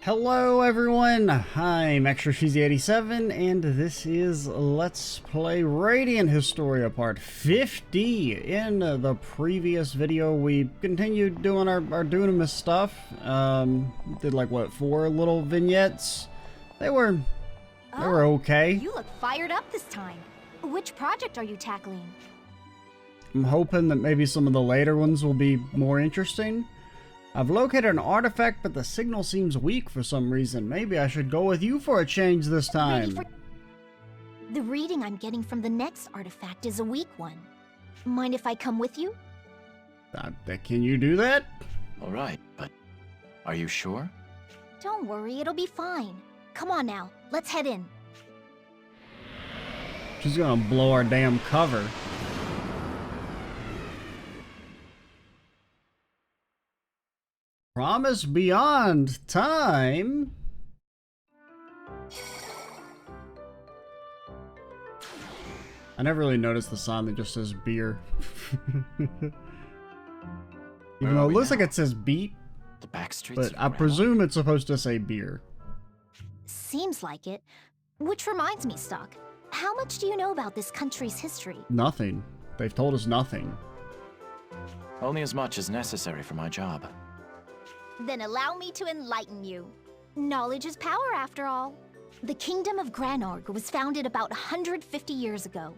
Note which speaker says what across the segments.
Speaker 1: Hello everyone, I'm ExtraCheesy87 and this is Let's Play Radiant Historia Part 50. In the previous video we continued doing our Dunamis stuff. Did like what, 4 little vignettes? They were okay.
Speaker 2: You look fired up this time. Which project are you tackling?
Speaker 1: I'm hoping that maybe some of the later ones will be more interesting. I've located an artifact, but the signal seems weak for some reason. Maybe I should go with you for a change this time.
Speaker 2: The reading I'm getting from the next artifact is a weak one. Mind if I come with you?
Speaker 1: Can you do that?
Speaker 3: Alright, but are you sure?
Speaker 2: Don't worry, it'll be fine. Come on now, let's head in.
Speaker 1: She's gonna blow our damn cover. Promise beyond time. I never really noticed the sign that just says beer. Even though it looks like it says beat,
Speaker 3: The back streets
Speaker 1: but
Speaker 3: of
Speaker 1: I
Speaker 3: Fennel?
Speaker 1: presume it's supposed to say beer.
Speaker 2: Seems like it. Which reminds me, Stock. How much do you know about this country's history?
Speaker 1: Nothing. They've told us nothing.
Speaker 3: Only as much as necessary for my job.
Speaker 2: Then allow me to enlighten you. Knowledge is power, after all. The Kingdom of Granorg was founded about 150 years ago.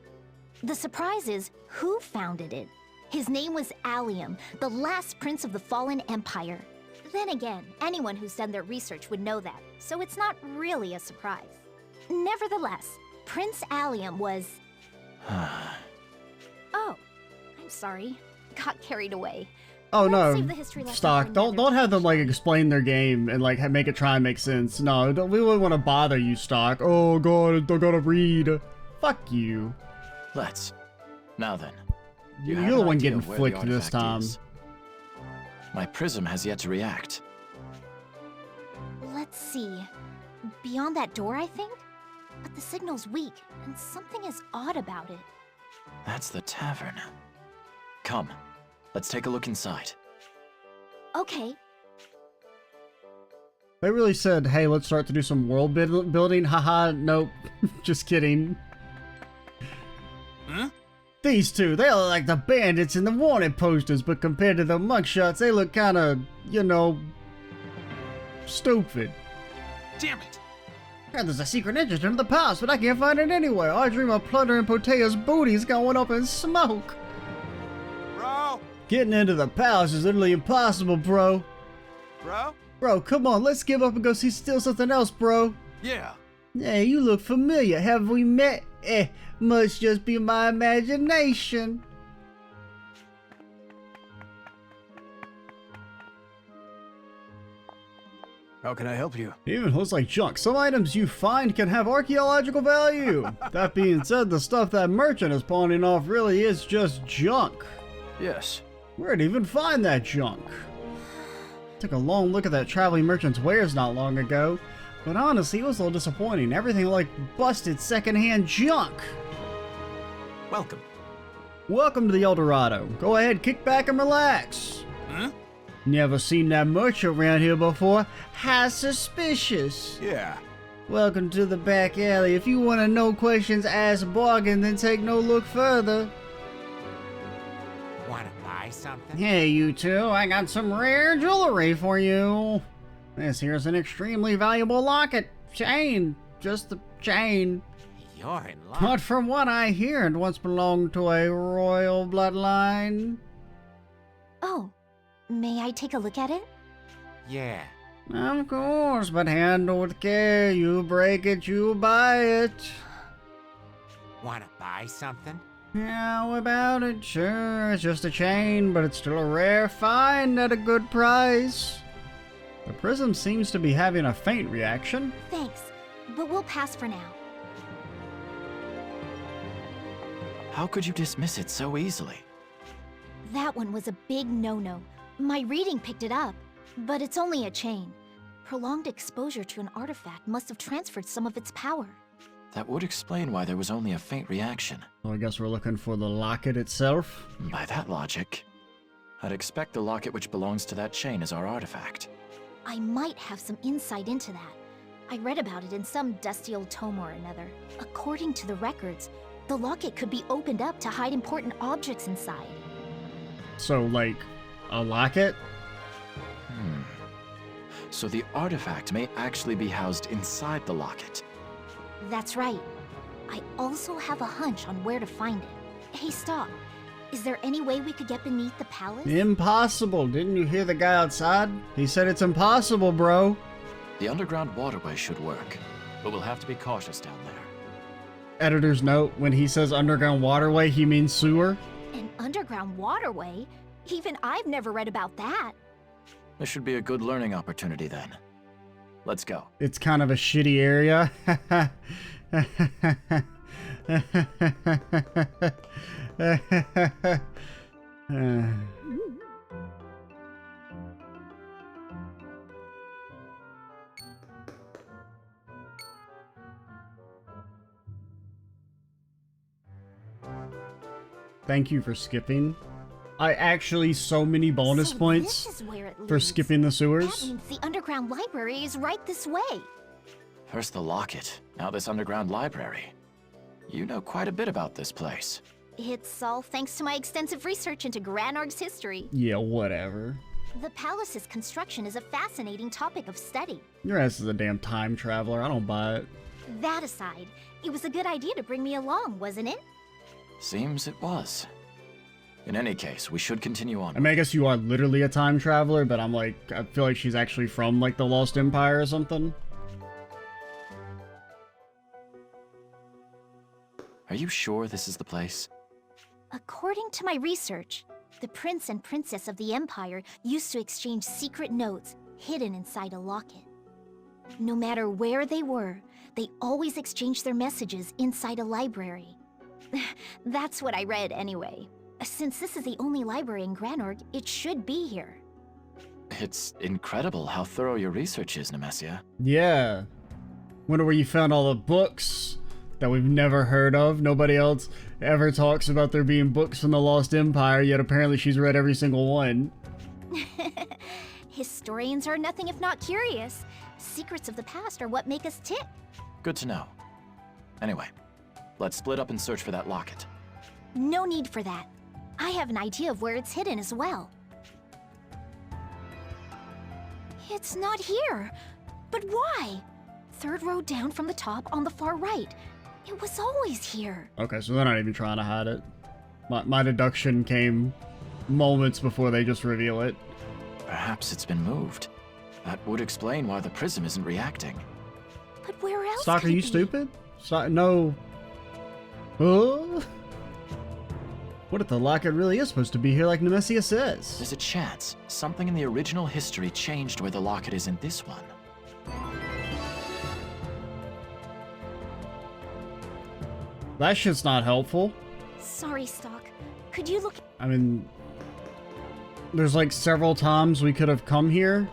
Speaker 2: The surprise is, who founded it? His name was Allium, the last prince of the fallen empire. Then again, anyone who's done their research would know that, so it's not really a surprise. Nevertheless, Prince Allium was... Oh, I'm sorry. Got carried away.
Speaker 1: Oh
Speaker 2: Let's
Speaker 1: no,
Speaker 2: save the history lesson
Speaker 1: Stock,
Speaker 2: for
Speaker 1: don't
Speaker 2: another
Speaker 1: have them like
Speaker 2: time.
Speaker 1: explain their game and like make it try and make sense. No, we wouldn't want to bother you, Stock. Oh god, I gotta read. Fuck you.
Speaker 3: Let's. Now then.
Speaker 1: You're
Speaker 3: have
Speaker 1: the
Speaker 3: an
Speaker 1: one
Speaker 3: idea
Speaker 1: getting
Speaker 3: where the
Speaker 1: flicked this
Speaker 3: artifact
Speaker 1: time.
Speaker 3: is? My prism has yet to react.
Speaker 2: Let's see. Beyond that door, I think? But the signal's weak, and something is odd about it.
Speaker 3: That's the tavern. Come, let's take a look inside.
Speaker 2: Okay,
Speaker 1: They really said, hey, let's start to do some world building. Haha, nope. Just kidding.
Speaker 4: Huh?
Speaker 1: These two, they look like the bandits in the wanted posters, but compared to the mugshots, they look kinda, you know, stupid.
Speaker 4: Damn it!
Speaker 1: And there's a secret entrance into the palace, but I can't find it anywhere. I dream of plundering Potea's booties going up in smoke.
Speaker 4: Bro?
Speaker 1: Getting into the palace is literally impossible, bro.
Speaker 4: Bro?
Speaker 1: Bro, come on, let's give up and go steal something else, bro.
Speaker 4: Yeah.
Speaker 1: Hey, you look familiar. Have we met? Must just be my imagination.
Speaker 4: How can I help you?
Speaker 1: It even looks like junk. Some items you find can have archaeological value. That being said, the stuff that merchant is pawning off really is just junk.
Speaker 3: Yes.
Speaker 1: Where'd he even find that junk? Took a long look at that traveling merchant's wares not long ago, but honestly, it was a little disappointing. Everything like busted secondhand junk.
Speaker 4: Welcome.
Speaker 1: Welcome to the El Dorado. Go ahead, kick back and relax.
Speaker 4: Huh?
Speaker 1: Never seen that merchant around here before. How suspicious.
Speaker 4: Yeah.
Speaker 1: Welcome to the back alley. If you want to know questions, ask bargain, then take no look further.
Speaker 5: Wanna buy something?
Speaker 1: Hey, you two, I got some rare jewelry for you. This here's an extremely valuable locket. Chain. Just the chain.
Speaker 5: You're in luck.
Speaker 1: But from what I hear, it once belonged to a royal bloodline.
Speaker 2: oh, may I take a look at it?
Speaker 5: Yeah.
Speaker 1: Of course, but handle with care. You break it, you buy it.
Speaker 5: Wanna buy something?
Speaker 1: How about it? Sure, it's just a chain, but it's still a rare find at a good price. The prism seems to be having a faint reaction.
Speaker 2: Thanks, but we'll pass for now.
Speaker 3: How could you dismiss it so easily?
Speaker 2: That one was a big no-no. My reading picked it up, but it's only a chain. Prolonged exposure to an artifact must have transferred some of its power.
Speaker 3: That would explain why there was only a faint reaction.
Speaker 1: Well, I guess we're looking for the locket itself.
Speaker 3: By that logic, I'd expect the locket which belongs to that chain is our artifact.
Speaker 2: I might have some insight into that. I read about it in some dusty old tome or another. According to the records, the locket could be opened up to hide important objects inside.
Speaker 1: So, like, a locket?
Speaker 3: So the artifact may actually be housed inside the locket.
Speaker 2: That's right. I also have a hunch on where to find it. Hey, stop. Is there any way we could get beneath the palace?
Speaker 1: Impossible. Didn't you hear the guy outside? He said it's impossible, bro.
Speaker 3: The underground waterway should work, but we'll have to be cautious down there.
Speaker 1: Editor's note, when he says underground waterway, he means sewer.
Speaker 2: An underground waterway? Even I've never read about that.
Speaker 3: This should be a good learning opportunity then. Let's go.
Speaker 1: It's kind of a shitty area. Thank you for skipping. I actually so many bonus
Speaker 2: So
Speaker 1: points
Speaker 2: this is where it
Speaker 1: for
Speaker 2: leads.
Speaker 1: skipping the
Speaker 2: That
Speaker 1: sewers.
Speaker 2: means the underground library is right this way.
Speaker 3: First the locket, now this underground library. You know quite a bit about this place.
Speaker 2: It's all thanks to my extensive research into Granorg's history.
Speaker 1: Yeah, whatever.
Speaker 2: The palace's construction is a fascinating topic of study.
Speaker 1: Your ass is a damn time traveler. I don't buy it.
Speaker 2: That aside, it was a good idea to bring me along, wasn't it?
Speaker 3: Seems it was. In any case, we should continue on.
Speaker 1: I mean, I guess you are literally a time traveler, but I'm like, I feel like she's actually from like the Lost Empire or something.
Speaker 3: Are you sure this is the place?
Speaker 2: According to my research, the prince and princess of the Empire used to exchange secret notes hidden inside a locket. No matter where they were, they always exchanged their messages inside a library. That's what I read anyway. Since this is the only library in Granorg, it should be here.
Speaker 3: It's incredible how thorough your research is, Nemesia.
Speaker 1: Yeah. Wonder where you found all the books that we've never heard of. Nobody else ever talks about there being books from the Lost Empire, yet apparently she's read every single one.
Speaker 2: Historians are nothing if not curious. Secrets of the past are what make us tick.
Speaker 3: Good to know. Anyway, let's split up and search for that locket.
Speaker 2: No need for that. I have an idea of where it's hidden as well. It's not here. But why? Third row down from the top on the far right. It was always here.
Speaker 1: Okay, so they're not even trying to hide it. My deduction came moments before they just reveal it.
Speaker 3: Perhaps it's been moved. That would explain why the prism isn't reacting.
Speaker 2: But where else
Speaker 1: Stock,
Speaker 2: could
Speaker 1: are
Speaker 2: it
Speaker 1: you
Speaker 2: be?
Speaker 1: stupid? No. What if the locket really is supposed to be here like Nemesia says?
Speaker 3: There's a chance something in the original history changed where the locket is in this one.
Speaker 1: That shit's not helpful.
Speaker 2: Sorry, Stock. Could you look?
Speaker 1: I mean, there's like several times we could have come here.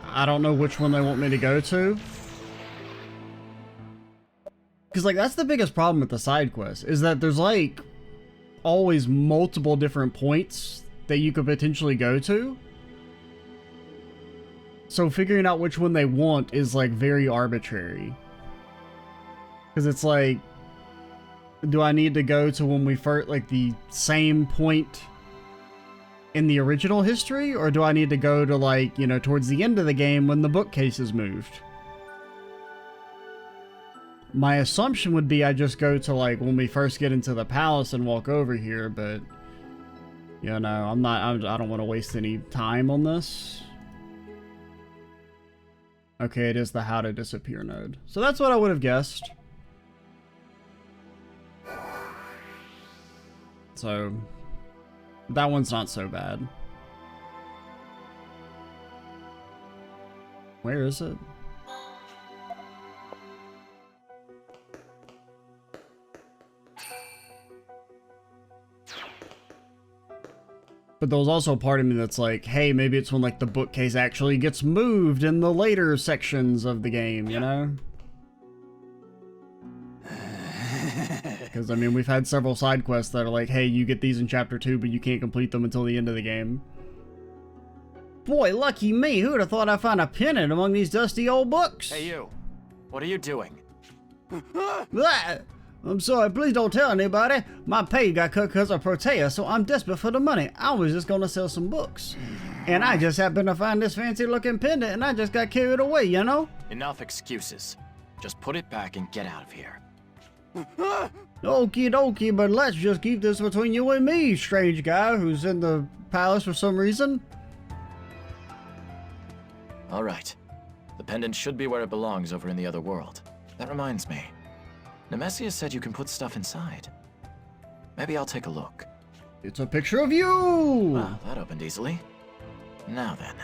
Speaker 1: I don't know which one they want me to go to. Because, like, that's the biggest problem with the side quest, is that there's, like, always multiple different points that you could potentially go to. So figuring out which one they want is, like, very arbitrary. Because it's like, do I need to go to when we first, like, the same point in the original history? Or do I need to go to, like, you know, towards the end of the game when the bookcase is moved? My assumption would be I just go to, like, when we first get into the palace and walk over here, but, you know, I don't want to waste any time on this. Okay, it is the how to disappear node. So that's what I would have guessed. So, that one's not so bad. Where is it? But there was also a part of me that's like, hey, maybe it's when, like, the bookcase actually gets moved in the later sections of the game, you know? Because, I mean, we've had several side quests that are like, hey, you get these in Chapter 2, but you can't complete them until the end of the game. Boy, lucky me. Who'd have thought I'd find a pendant among these dusty old books?
Speaker 3: Hey, you. What are you doing?
Speaker 1: Ah, I'm sorry, please don't tell anybody. My pay got cut because of Protea, so I'm desperate for the money. I was just gonna sell some books. And I just happened to find this fancy looking pendant and I just got carried away, you know?
Speaker 3: Enough excuses. Just put it back and get out of here.
Speaker 1: Okie dokie, but let's just keep this between you and me, strange guy who's in the palace for some reason.
Speaker 3: All right. The pendant should be where it belongs over in the other world. That reminds me. Nemesia said you can put stuff inside. Maybe I'll take a look.
Speaker 1: It's a picture of you!
Speaker 3: Well, that opened easily. Now then,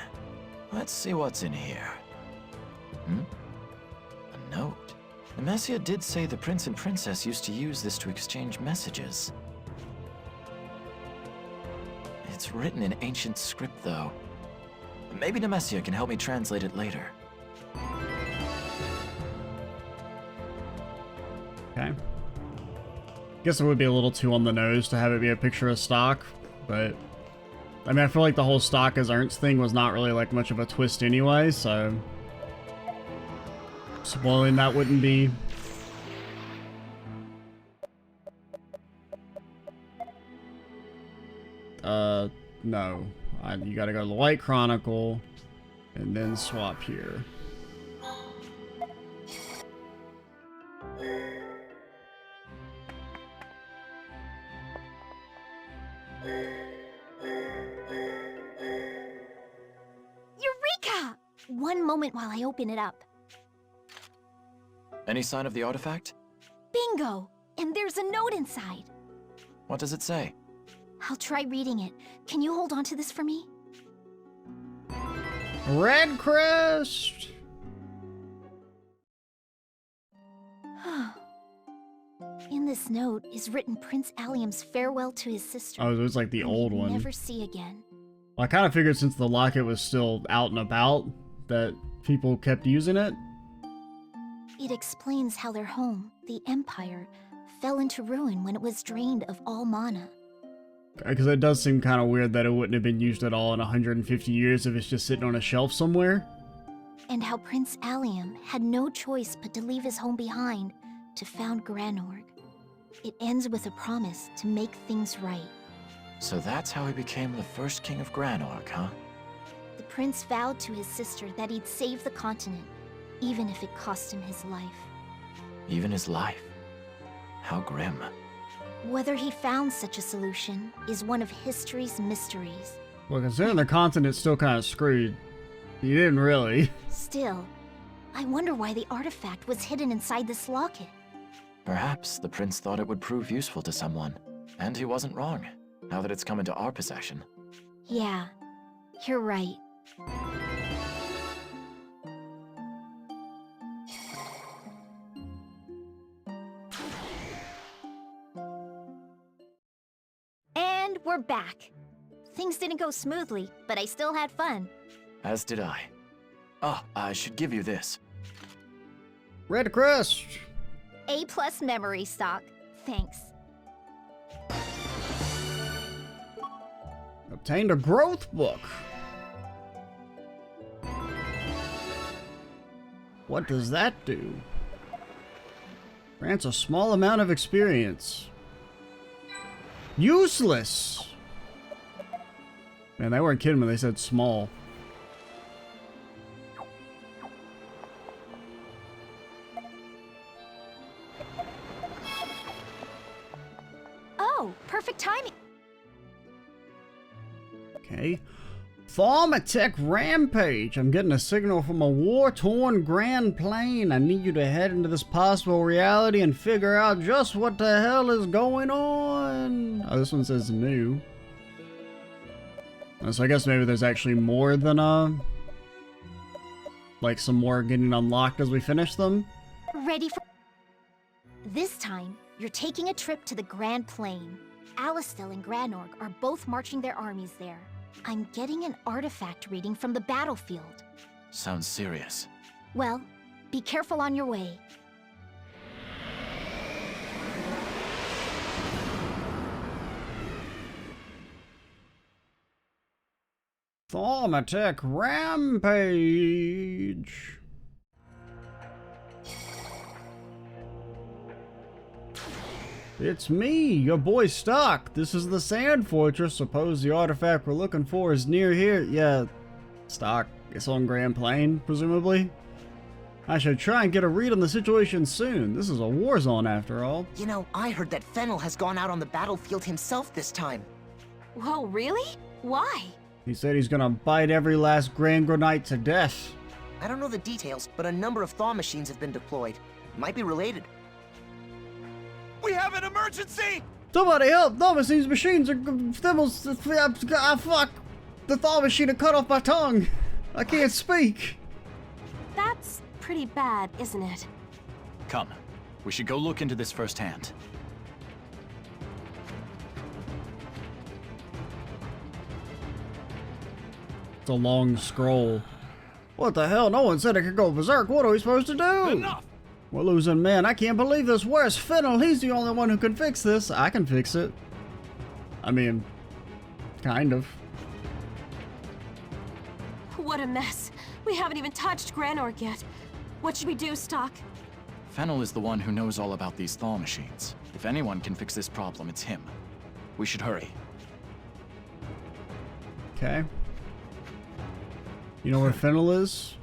Speaker 3: let's see what's in here. A note. Nemesia did say the prince and princess used to use this to exchange messages. It's written in ancient script, though. Maybe Nemesia can help me translate it later.
Speaker 1: Okay. Guess it would be a little too on the nose to have it be a picture of stock, but I mean, I feel like the whole stock as Ernst thing was not really like much of a twist anyway, so spoiling that wouldn't be. No. You gotta go to the White Chronicle and then swap here.
Speaker 2: Eureka! One moment while I open it up.
Speaker 3: Any sign of the artifact?
Speaker 2: Bingo! And there's a note inside.
Speaker 3: What does it say?
Speaker 2: I'll try reading it. Can you hold on to this for me?
Speaker 1: Red Crest!
Speaker 2: In this note is written Prince Allium's farewell to his sister.
Speaker 1: Oh, it was like the old one.
Speaker 2: Never see again.
Speaker 1: Well, I kind of figured since the locket was still out and about that people kept using it.
Speaker 2: It explains how their home, the Empire, fell into ruin when it was drained of all mana.
Speaker 1: Because it does seem kind of weird that it wouldn't have been used at all in 150 years if it's just sitting on a shelf somewhere.
Speaker 2: And how Prince Allium had no choice but to leave his home behind to found Granorg. It ends with a promise to make things right.
Speaker 3: So that's how he became the first king of Granorg, huh?
Speaker 2: The prince vowed to his sister that he'd save the continent, even if it cost him his life.
Speaker 3: Even his life. How grim.
Speaker 2: Whether he found such a solution is one of history's mysteries.
Speaker 1: Well, considering the continent's still kind of screwed, he didn't really.
Speaker 2: Still, I wonder why the artifact was hidden inside this locket.
Speaker 3: Perhaps the prince thought it would prove useful to someone. And he wasn't wrong, now that it's come into our possession.
Speaker 2: Yeah, you're right. And we're back. Things didn't go smoothly, but I still had fun.
Speaker 3: As did I. Oh, I should give you this.
Speaker 1: Red Crest!
Speaker 2: A+ memory stock. Thanks.
Speaker 1: Obtained a growth book. What does that do? Grants a small amount of experience. Useless! Man, they weren't kidding when they said small.
Speaker 2: Oh, perfect timing.
Speaker 1: Okay. Thaumatic Rampage. I'm getting a signal from a war-torn Grand Plain. I need you to head into this possible reality and figure out just what the hell is going on. Oh, this one says new. So I guess maybe there's actually more than, like some more getting unlocked as we finish them.
Speaker 2: Ready for... This time, you're taking a trip to the Grand Plain. Alistel and Granorg are both marching their armies there. I'm getting an artifact reading from the battlefield.
Speaker 3: Sounds serious.
Speaker 2: Well, be careful on your way.
Speaker 1: Thaumatic Rampage. It's me, your boy Stock. This is the Sand Fortress. Suppose the artifact we're looking for is near here. Yeah, Stock. It's on Grand Plain, presumably. I should try and get a read on the situation soon. This is a war zone after all.
Speaker 6: You know, I heard that Fennel has gone out on the battlefield himself this time.
Speaker 7: Whoa, really? Why?
Speaker 1: He said he's gonna bite every last Grand Granite to death.
Speaker 6: I don't know the details, but a number of thaw machines have been deployed. Might be related.
Speaker 4: We have an emergency!
Speaker 1: Somebody help! Thaw machines are... fuck! The thaw machine had cut off my tongue! I can't speak!
Speaker 7: That's pretty bad, isn't it?
Speaker 3: Come. We should go look into this firsthand.
Speaker 1: It's a long scroll. What the hell? No one said it could go berserk. What are we supposed to do?
Speaker 4: Enough!
Speaker 1: We're losing men. I can't believe this. Where's Fennel? He's the only one who can fix this. I can fix it. I mean, kind of.
Speaker 7: What a mess. We haven't even touched Granorg yet. What should we do, Stock?
Speaker 3: Fennel is the one who knows all about these thaw machines. If anyone can fix this problem, it's him. We should hurry.
Speaker 1: Okay. You know where Fennel is?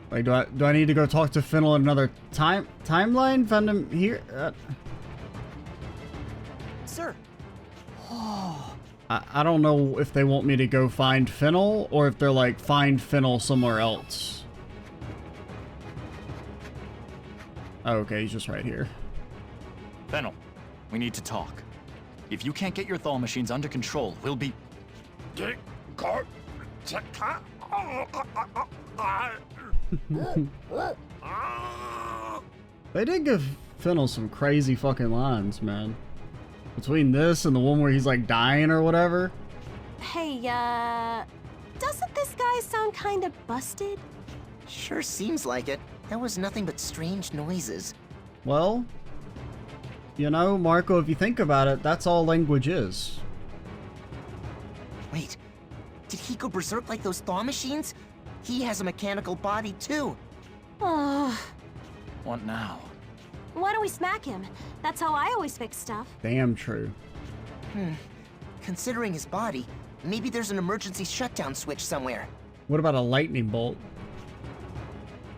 Speaker 1: Like, do I need to go talk to Fennel in another timeline? Find him here?
Speaker 6: Sir.
Speaker 1: I don't know if they want me to go find Fennel, or if they're like, find Fennel somewhere else. Oh, okay, he's just right here.
Speaker 3: Fennel, we need to talk. If you can't get your thaw machines under control, we'll be...
Speaker 1: They did give Fennel some crazy fucking lines, man. Between this and the one where he's like dying or whatever.
Speaker 7: Hey, doesn't this guy sound kinda busted?
Speaker 6: Sure seems like it. That was nothing but strange noises.
Speaker 1: Well, you know, Marco, if you think about it, that's all language is.
Speaker 6: Wait, did he go berserk like those thaw machines? He has a mechanical body too.
Speaker 7: Oh,
Speaker 3: What now?
Speaker 7: why don't we smack him? That's how I always fix stuff.
Speaker 1: Damn true.
Speaker 6: Considering his body, maybe there's an emergency shutdown switch somewhere.
Speaker 1: What about a lightning bolt?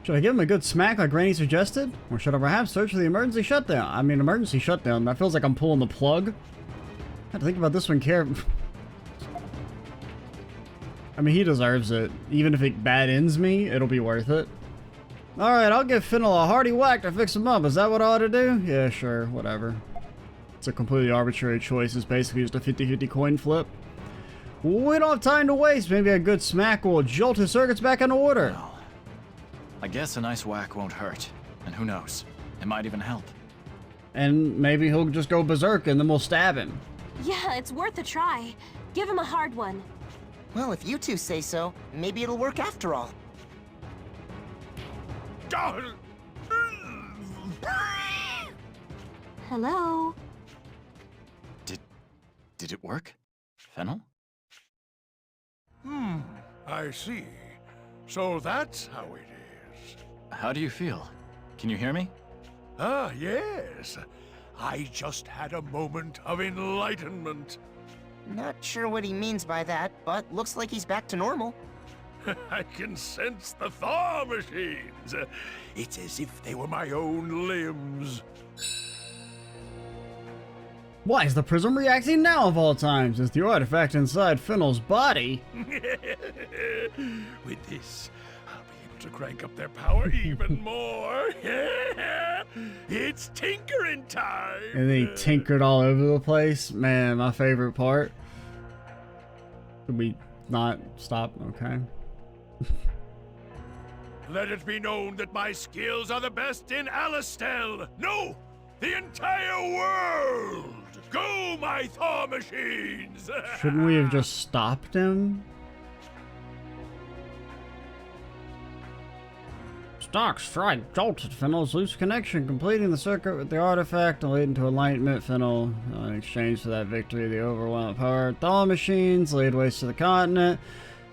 Speaker 1: Should I give him a good smack like Granny suggested? Or should I perhaps search for the emergency shutdown? I mean, emergency shutdown, that feels like I'm pulling the plug. I have to think about this one carefully. I mean, he deserves it. Even if it bad ends me, it'll be worth it. Alright, I'll give Fennel a hearty whack to fix him up. Is that what I ought to do? Yeah, sure, whatever. It's a completely arbitrary choice. It's basically just a 50-50 coin flip. We don't have time to waste. Maybe a good smack will jolt his circuits back into order.
Speaker 3: Well, I guess a nice whack won't hurt. And who knows? It might even help.
Speaker 1: And maybe he'll just go berserk and then we'll stab him.
Speaker 7: Yeah, it's worth a try. Give him a hard one.
Speaker 6: Well, if you two say so, maybe it'll work after all.
Speaker 7: Hello?
Speaker 3: Did it work? Fennel?
Speaker 8: I see. So that's how it is.
Speaker 3: How do you feel? Can you hear me?
Speaker 8: Ah, yes. I just had a moment of enlightenment.
Speaker 6: Not sure what he means by that, but looks like he's back to normal.
Speaker 8: I can sense the thaw machines. It's as if they were my own limbs.
Speaker 1: Why is the prism reacting now of all times? Is the artifact inside Fennel's body?
Speaker 8: With this, I'll be able to crank up their power even more. It's tinkering time.
Speaker 1: And they tinkered all over the place. Man, my favorite part. Could we not stop? Okay.
Speaker 8: Let it be known that my skills are the best in Alistel. No, the entire world. Go, my thaw machines.
Speaker 1: Shouldn't we have just stopped him? Stock strike jolted Fennel's loose connection, completing the circuit with the artifact and leading to enlightenment. Fennel, in exchange for that victory, the overwhelming power of thaw machines laid waste to the continent.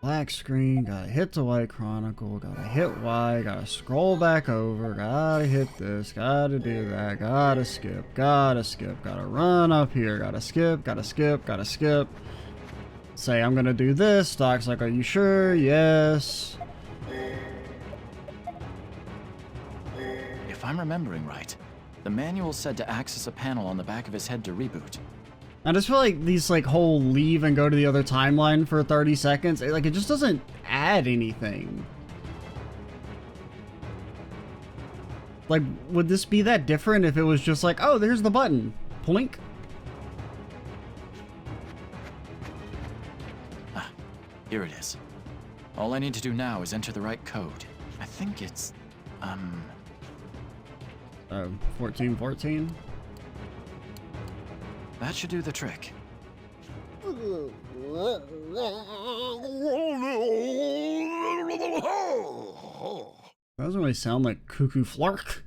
Speaker 1: Black screen, gotta hit the white chronicle, gotta hit Y, gotta scroll back over, gotta hit this, gotta do that, gotta skip, gotta run up here, gotta skip, gotta skip, gotta skip. Say I'm gonna do this, Doc's like, are you sure? Yes.
Speaker 3: If I'm remembering right, the manual said to access a panel on the back of his head to reboot.
Speaker 1: I just feel like these like whole leave and go to the other timeline for 30 seconds, it just doesn't add anything. Like, would this be that different if it was just like, oh, there's the button, plink?
Speaker 3: Ah, here it is. All I need to do now is enter the right code. I think it's,
Speaker 1: 1414?
Speaker 3: That should do the trick.
Speaker 1: That doesn't really sound like Cuckoo Flark.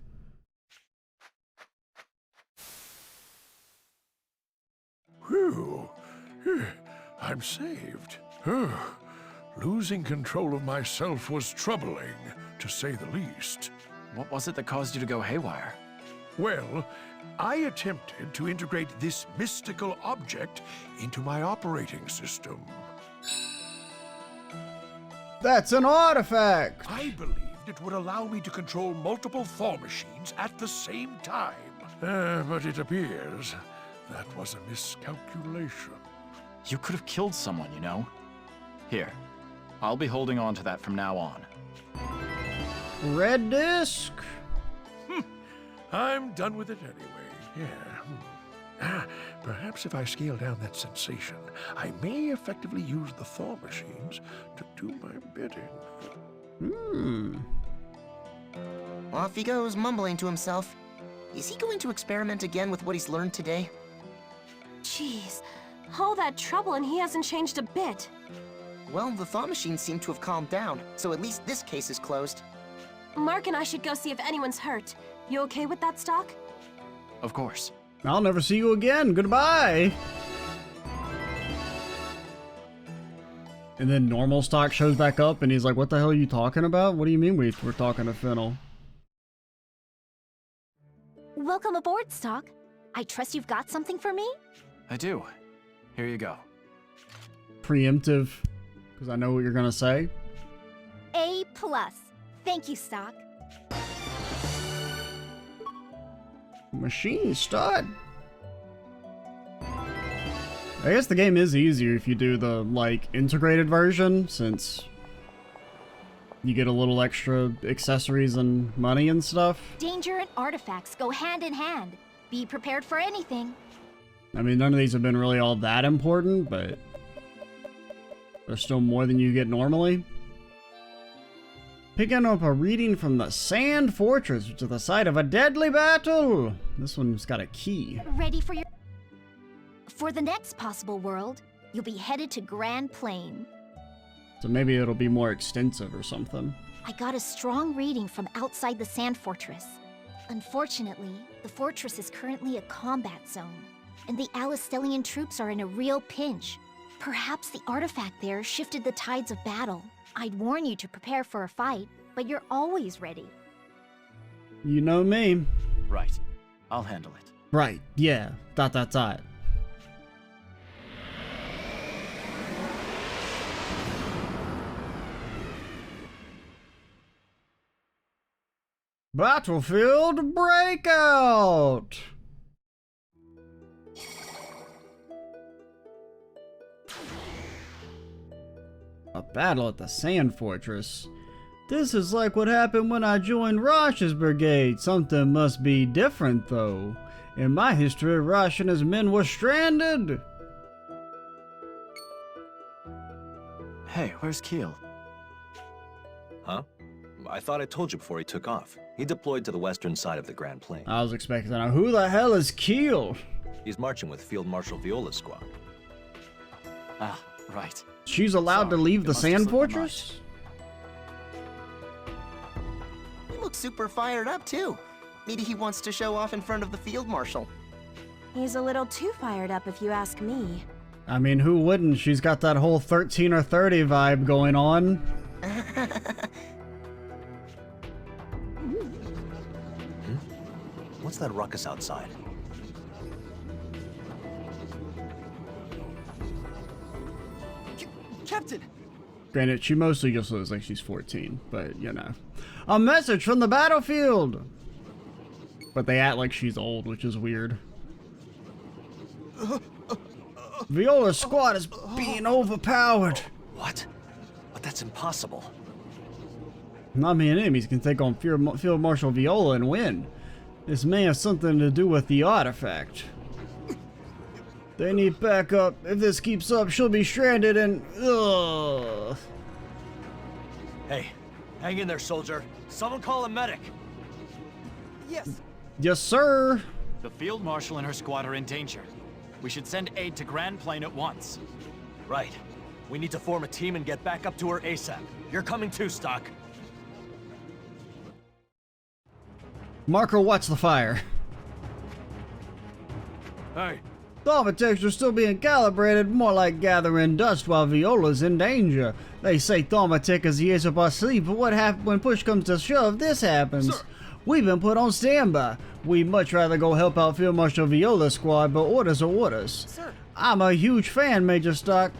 Speaker 8: Whew. I'm saved. Losing control of myself was troubling, to say the least.
Speaker 3: What was it that caused you to go haywire?
Speaker 8: Well, I attempted to integrate this mystical object into my operating system.
Speaker 1: That's an artifact!
Speaker 8: I believed it would allow me to control multiple Thor machines at the same time. But it appears that was a miscalculation.
Speaker 3: You could have killed someone, you know? Here, I'll be holding on to that from now on.
Speaker 1: Red disc!
Speaker 8: I'm done with it anyway, yeah. Perhaps if I scale down that sensation, I may effectively use the Thor machines to do my bidding.
Speaker 6: Off he goes, mumbling to himself. Is he going to experiment again with what he's learned today?
Speaker 7: Jeez, all that trouble and he hasn't changed a bit.
Speaker 6: Well, the Thaw machines seem to have calmed down, so at least this case is closed.
Speaker 7: Mark and I should go see if anyone's hurt. You okay with that, Stock?
Speaker 3: Of course.
Speaker 1: I'll never see you again. Goodbye. And then normal Stock shows back up and he's like, what the hell are you talking about? What do you mean we're talking to Fennel?
Speaker 2: Welcome aboard, Stock. I trust you've got something for me?
Speaker 3: I do. Here you go.
Speaker 1: Preemptive, because I know what you're gonna say.
Speaker 2: A+. Thank you, Stock.
Speaker 1: Machine stud. I guess the game is easier if you do the, like, integrated version, since you get a little extra accessories and money and stuff.
Speaker 2: Danger and artifacts go hand in hand. Be prepared for anything.
Speaker 1: I mean, none of these have been really all that important, but there's still more than you get normally. Picking up a reading from the Sand Fortress, which is the site of a deadly battle. This one's got a key.
Speaker 2: Ready for your... For the next possible world, you'll be headed to Grand Plain.
Speaker 1: So maybe it'll be more extensive or something.
Speaker 2: I got a strong reading from outside the Sand Fortress. Unfortunately, the fortress is currently a combat zone, and the Alistellian troops are in a real pinch. Perhaps the artifact there shifted the tides of battle. I'd warn you to prepare for a fight, but you're always ready.
Speaker 1: You know me.
Speaker 3: Right. I'll handle it.
Speaker 1: Right, yeah. ... Battlefield Breakout! A battle at the Sand Fortress. This is like what happened when I joined Rosh's brigade. Something must be different, though. In my history, Rosh and his men were stranded.
Speaker 3: Hey, where's Keel?
Speaker 9: Huh? I thought I told you before he took off. He deployed to the western side of the Grand Plain.
Speaker 1: I was expecting that. Who the hell is Keel?
Speaker 9: He's marching with Field Marshal Viola's squad.
Speaker 3: Ah, right.
Speaker 1: She's allowed to leave
Speaker 3: it
Speaker 1: the
Speaker 3: must have
Speaker 1: Sand
Speaker 3: slipped my mind.
Speaker 1: Fortress?
Speaker 6: He looks super fired up, too. Maybe he wants to show off in front of the Field Marshal.
Speaker 7: He's a little too fired up if you ask me.
Speaker 1: I mean, who wouldn't? She's got that whole 13 or 30 vibe going on.
Speaker 9: What's that ruckus outside?
Speaker 10: Captain!
Speaker 1: Granted, she mostly just looks like she's 14, but you know. A message from the battlefield! But they act like she's old, which is weird. Viola's squad is being overpowered.
Speaker 9: What? But that's impossible.
Speaker 1: Not many enemies can take on Field Marshal Viola and win. This may have something to do with the artifact. They need backup. If this keeps up, she'll be stranded and... Ugh.
Speaker 9: Hey, hang in there, soldier. Someone call a medic.
Speaker 10: Yes.
Speaker 1: Yes, sir.
Speaker 11: The Field Marshal and her squad are in danger. We should send aid to Grand Plain at once.
Speaker 9: Right. We need to form a team and get back up to her ASAP. You're coming too, Stock.
Speaker 1: Marco, watch the fire.
Speaker 11: Hey.
Speaker 1: Thaumaturgs are still being calibrated, more like gathering dust while Viola's in danger. They say Thaumaturg is years up our sleeve, but what happens when push comes to shove? This happens.
Speaker 10: Sir.
Speaker 1: We've been put on standby. We'd much rather go help out Field Marshal Viola's squad, but orders are orders.
Speaker 10: Sir.
Speaker 1: I'm a huge fan, Major Stock.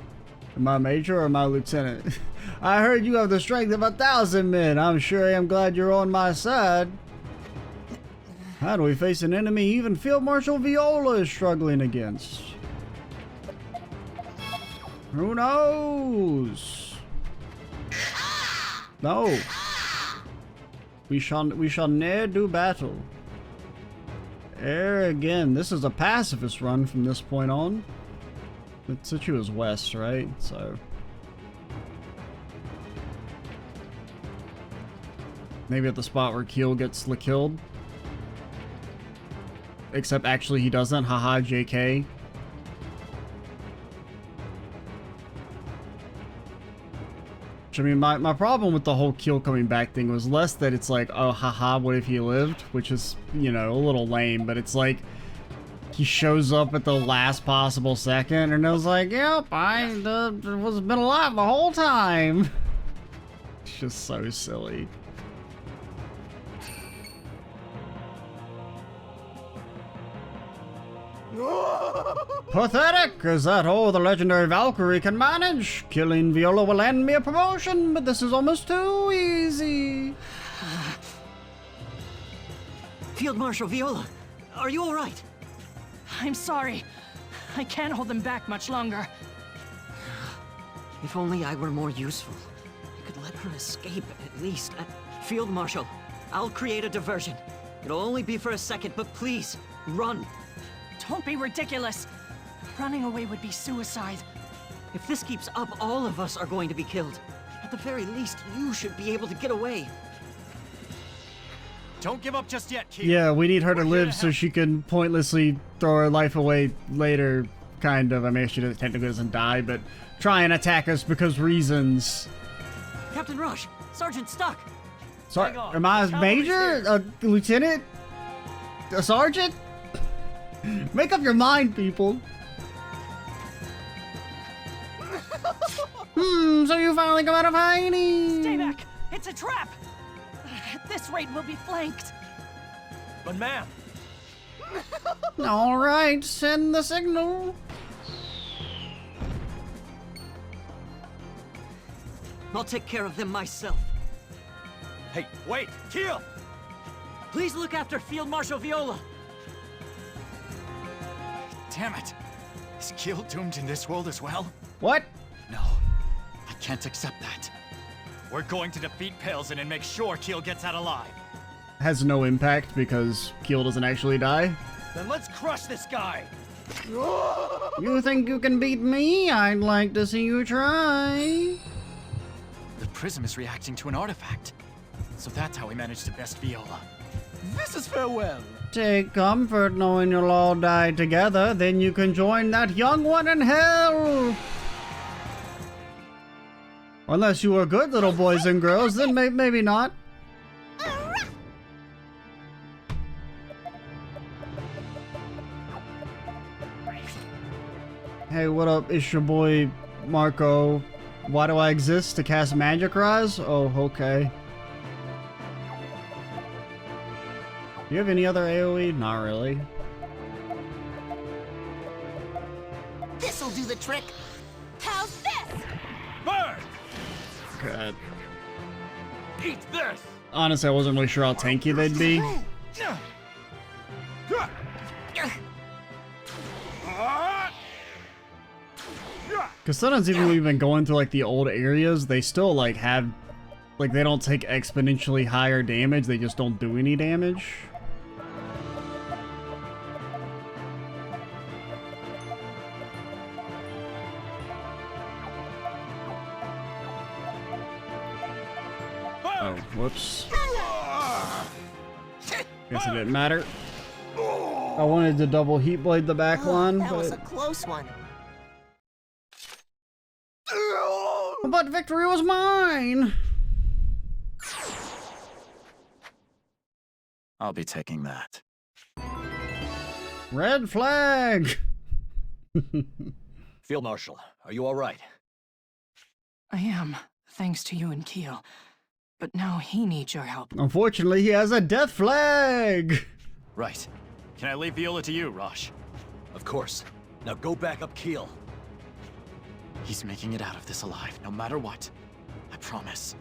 Speaker 1: Am I Major or am I Lieutenant? I heard you have the strength of 1,000 men. I'm sure I am glad you're on my side. How do we face an enemy even Field Marshal Viola is struggling against? Who knows? No. We shall ne'er do battle. Ere again. This is a pacifist run from this point on. Situ is west, right? So maybe at the spot where Keel gets killed. Except actually he doesn't. Haha, JK. Which, I mean, my problem with the whole Keel coming back thing was less that it's like, oh, haha, what if he lived? Which is, you know, a little lame, but it's like he shows up at the last possible second and it was like, yep, I was been alive the whole time. It's just so silly. Pathetic! Is that all the legendary Valkyrie can manage? Killing Viola will land me a promotion, but this is almost too easy.
Speaker 12: Field Marshal Viola, are you all right?
Speaker 7: I'm sorry. I can't hold them back much longer.
Speaker 12: If only I were more useful. I could let her escape, at least. Field Marshal, I'll create a diversion. It'll only be for a second, but please, run.
Speaker 7: Don't be ridiculous. Running away would be suicide.
Speaker 12: If this keeps up, all of us are going to be killed. At the very least, you should be able to get away.
Speaker 11: Don't give up just yet, Keel.
Speaker 1: Yeah, we need her to live so she can pointlessly throw her life away later, kind of. I mean, she technically doesn't die, but try and attack us because reasons.
Speaker 12: Captain Rush, Sergeant Stuck.
Speaker 1: Sorry, am I a major? A lieutenant? A sergeant? Make up your mind, people. So you finally come out of hiding.
Speaker 7: Stay back! It's a trap! At this rate, we'll be flanked.
Speaker 9: But ma'am.
Speaker 1: All right, send the signal.
Speaker 12: I'll take care of them myself.
Speaker 9: Hey, wait! Keel!
Speaker 12: Please look after Field Marshal Viola.
Speaker 11: Damn it. Is Keel doomed in this world as well?
Speaker 1: What?
Speaker 11: No. I can't accept that. We're going to defeat Palesen and make sure Keel gets out alive.
Speaker 1: Has no impact because Keel doesn't actually die.
Speaker 9: Then let's crush this guy!
Speaker 1: You think you can beat me? I'd like to see you try.
Speaker 11: The prism is reacting to an artifact. So that's how we managed to best Viola.
Speaker 10: This is farewell.
Speaker 1: Take comfort knowing you'll all die together, then you can join that young one in hell! Unless you were good little boys and girls, then maybe not. Hey, what up? It's your boy, Marco. Why do I exist? To cast Magic Rise? Oh, okay. Do you have any other AoE? Not really.
Speaker 6: This'll do the trick.
Speaker 7: How's this?
Speaker 11: Burn!
Speaker 1: God.
Speaker 11: Eat this!
Speaker 1: Honestly, I wasn't really sure how tanky they'd be. Because sometimes even when we've been going through like the old areas, they still like have, like they don't take exponentially higher damage, they just don't do any damage. Oh, whoops. Guess it didn't matter. I wanted to double heat blade the back one,
Speaker 6: That was a
Speaker 1: but...
Speaker 6: close one.
Speaker 1: But victory was mine!
Speaker 3: I'll be taking that.
Speaker 1: Red flag!
Speaker 9: Field Marshal, are you all right?
Speaker 10: I am, thanks to you and Keel. But now he needs your help.
Speaker 1: Unfortunately, he has a death flag!
Speaker 11: Right. Can I leave Viola to you, Rosh?
Speaker 9: Of course. Now go back up Keel.
Speaker 3: He's making it out of this alive, no matter what. I promise.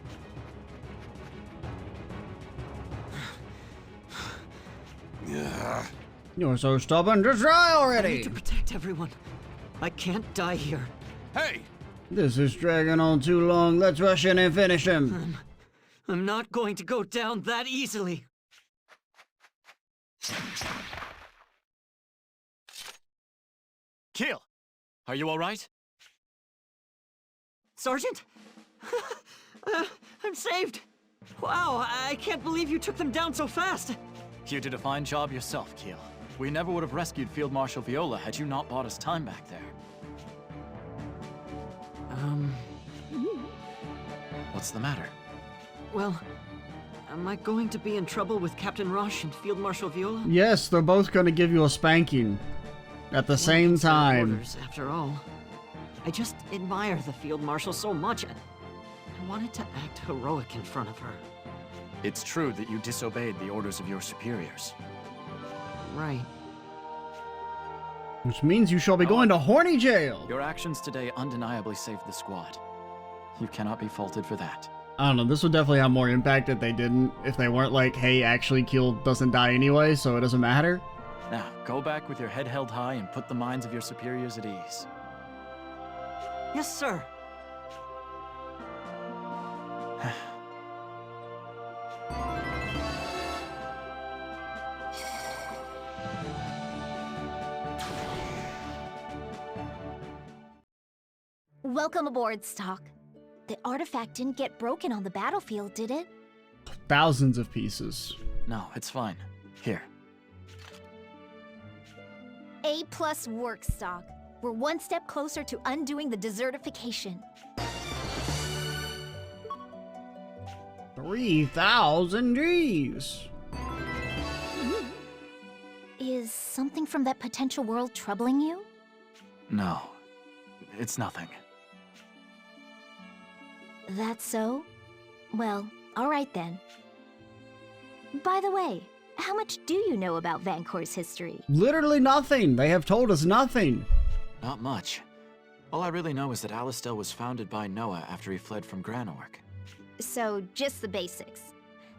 Speaker 1: You're so stubborn, just try
Speaker 12: I
Speaker 1: already!
Speaker 12: need to protect everyone. I can't die here.
Speaker 11: Hey!
Speaker 1: This is dragging on too long, let's rush in and finish him!
Speaker 12: I'm not going to go down that easily.
Speaker 11: Keel! Are you alright?
Speaker 12: Sergeant? I'm saved! Wow, I can't believe you took them down so fast!
Speaker 11: You did a fine job yourself, Keel. We never would have rescued Field Marshal Viola had you not bought us time back there.
Speaker 3: What's the matter?
Speaker 12: Well, am I going to be in trouble with Captain Rosh and Field Marshal Viola?
Speaker 1: Yes, they're both gonna give you a spanking. At the same
Speaker 12: It's their
Speaker 1: time.
Speaker 12: orders, after all. I just admire the Field Marshal so much. I wanted to act heroic in front of her.
Speaker 11: It's true that you disobeyed the orders of your superiors.
Speaker 12: Right.
Speaker 1: Which means you shall be going to horny jail!
Speaker 11: Your actions today undeniably saved the squad. You cannot be faulted for that.
Speaker 1: I don't know, this would definitely have more impact if they didn't. If they weren't like, hey, actually Keel doesn't die anyway, so it doesn't matter.
Speaker 11: Now, go back with your head held high and put the minds of your superiors at ease.
Speaker 12: Yes, sir.
Speaker 2: Welcome aboard, Stock. The artifact didn't get broken on the battlefield, did it?
Speaker 1: Thousands of pieces.
Speaker 11: No, it's fine. Here.
Speaker 2: A+ work, Stock. We're one step closer to undoing the desertification.
Speaker 1: 3,000 Gs!
Speaker 2: Is something from that potential world troubling you?
Speaker 11: No, it's nothing.
Speaker 2: That's so? Well, alright then. By the way, how much do you know about Vancor's history?
Speaker 1: Literally nothing! They have told us nothing!
Speaker 3: Not much. All I really know is that Alistel was founded by Noah after he fled from Granorg.
Speaker 2: So, just the basics.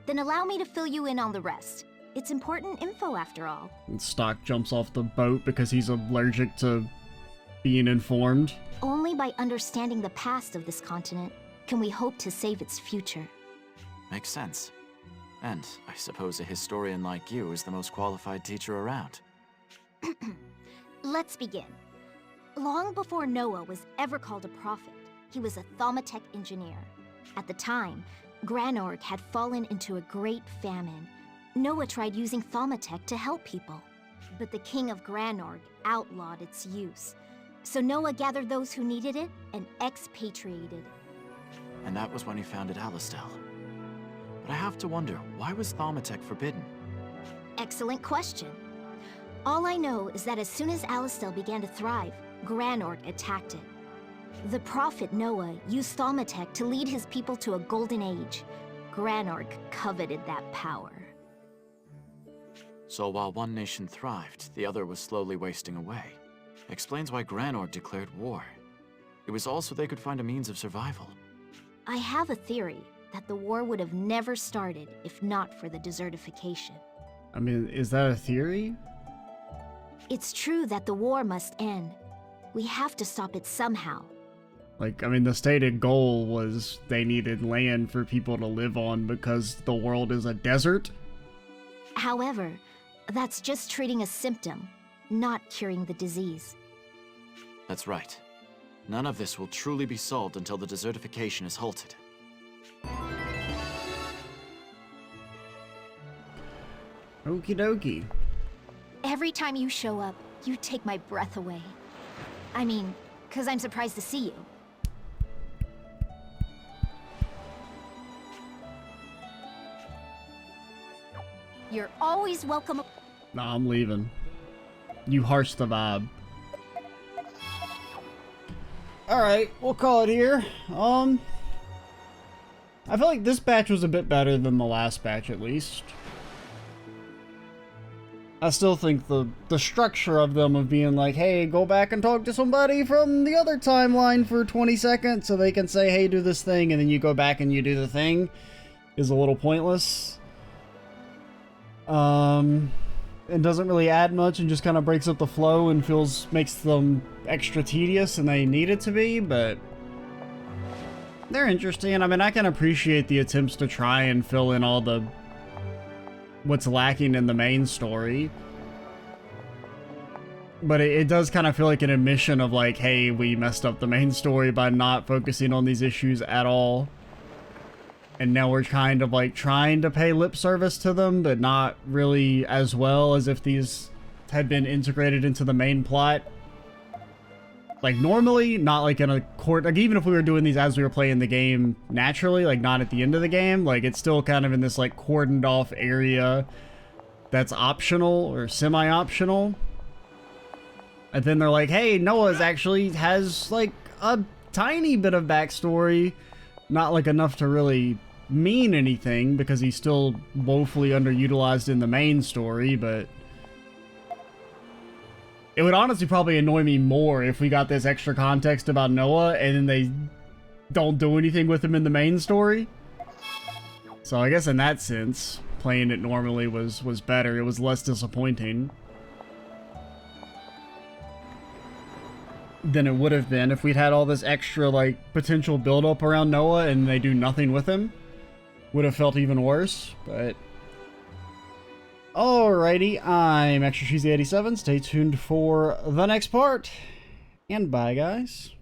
Speaker 2: Then allow me to fill you in on the rest. It's important info after all.
Speaker 1: And Stock jumps off the boat because he's allergic to being informed.
Speaker 2: Only by understanding the past of this continent can we hope to save its future.
Speaker 3: Makes sense. And I suppose a historian like you is the most qualified teacher around.
Speaker 2: Let's begin. Long before Noah was ever called a prophet, he was a Thaumaturg engineer. At the time, Granorg had fallen into a great famine. Noah tried using Thaumaturg to help people, but the king of Granorg outlawed its use. So Noah gathered those who needed it and expatriated.
Speaker 3: And that was when he founded Alistel. But I have to wonder, why was Thaumaturg forbidden?
Speaker 2: Excellent question. All I know is that as soon as Alistel began to thrive, Granorg attacked it. The prophet Noah used Thaumatek to lead his people to a golden age. Granorg coveted that power.
Speaker 3: So while one nation thrived, the other was slowly wasting away. Explains why Granorg declared war. It was also they could find a means of survival.
Speaker 2: I have a theory that the war would have never started if not for the desertification.
Speaker 1: I mean, is that a theory?
Speaker 2: It's true that the war must end. We have to stop it somehow.
Speaker 1: Like, I mean, the stated goal was they needed land for people to live on because the world is a desert.
Speaker 2: However, that's just treating a symptom, not curing the disease.
Speaker 3: That's right. None of this will truly be solved until the desertification is halted.
Speaker 1: Okie dokie.
Speaker 2: Every time you show up, you take my breath away. I mean, 'cause I'm surprised to see you. You're always welcome.
Speaker 1: Nah, I'm leaving. You harsh the vibe. Alright, we'll call it here. I feel like this batch was a bit better than the last batch, at least. I still think the structure of them of being like, hey, go back and talk to somebody from the other timeline for 20 seconds so they can say, hey, do this thing, and then you go back and you do the thing, is a little pointless. It doesn't really add much and just kind of breaks up the flow and makes them extra tedious, and they need it to be, but they're interesting. I mean, I can appreciate the attempts to try and fill in all the what's lacking in the main story, but it does kind of feel like an admission of like, hey, we messed up the main story by not focusing on these issues at all, and now we're kind of like trying to pay lip service to them, but not really as well as if these had been integrated into the main plot. Like normally, not like in a court, like even if we were doing these as we were playing the game naturally, like not at the end of the game, like it's still kind of in this like cordoned off area that's optional or semi-optional. And then they're like, hey, Noah's actually has like a tiny bit of backstory, not like enough to really mean anything because he's still woefully underutilized in the main story, but it would honestly probably annoy me more if we got this extra context about Noah and then they don't do anything with him in the main story. So I guess in that sense, playing it normally was better. It was less disappointing than it would have been if we'd had all this extra like potential build-up around Noah and they do nothing with him. Would have felt even worse, but alrighty, I'm Extra Cheesy 87. Stay tuned for the next part, and bye, guys.